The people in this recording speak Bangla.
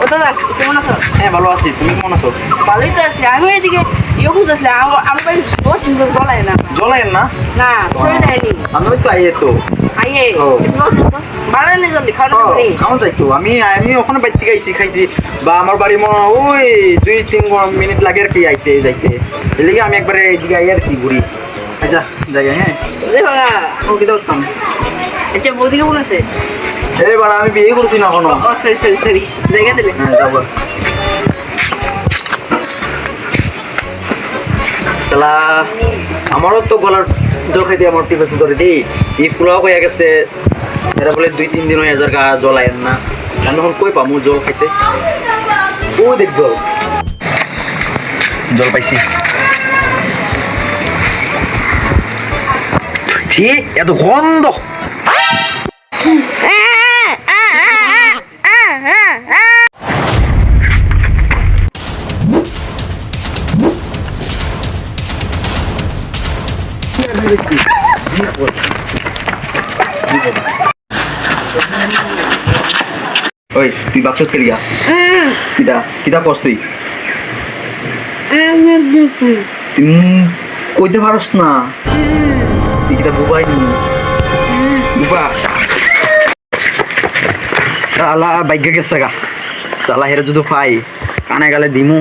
ও দাদা কেমন আছো? হ্যাঁ ভালো আছি, তুমি কেমন আছো? ভালোই তো আছি। আমি এদিকে খুঁজতেছি আমার ভাই জ্বলাই না জলেন না? না শরীর দেয়নি আমি তো আইয়ে তো আইয়ে ও। বাড়ানি জলদি খাওয়ানো করি কেমন যাই তো আমি ওখানে বাইর থেকে আইছি খাইছি বা আমার বাড়ি ওই 2-3 মিনিট লাগে আর কি আইতে যাইতে, এর লেগে আমি একবারে এইদিকে আই আর কি ঘুরি। আচ্ছা যাই, হ্যাঁ ও কি করতাম? আচ্ছা বৌদি কেমন আছে? এই বাড়া আমি বিয়ে করছি না এখনো। ও সরি সরি সরি জায়গা দিলে হ্যাঁ যাবো। শালা আমারও তো গলার জল খাইতে আমার টিপেছে ধরে দিই, এই ফুলাও হয়ে গেছে, এরা বলে 2-3 দিন হয়ে গা জল আয়েন না, আমি এখন কই পামু জল খাইতে? ও দেখ জল, জল পাইছি। ঠিক এত গন্ধ। ওই তুই বাক্সত কে লিয়া কিটা কিটা কস তুই কইতে পারস না তুই কিটা বুবাই নি বুবা সালা বাইকে গেছে গা, সালা হেরে যদি পাই কানে গালে দিমু।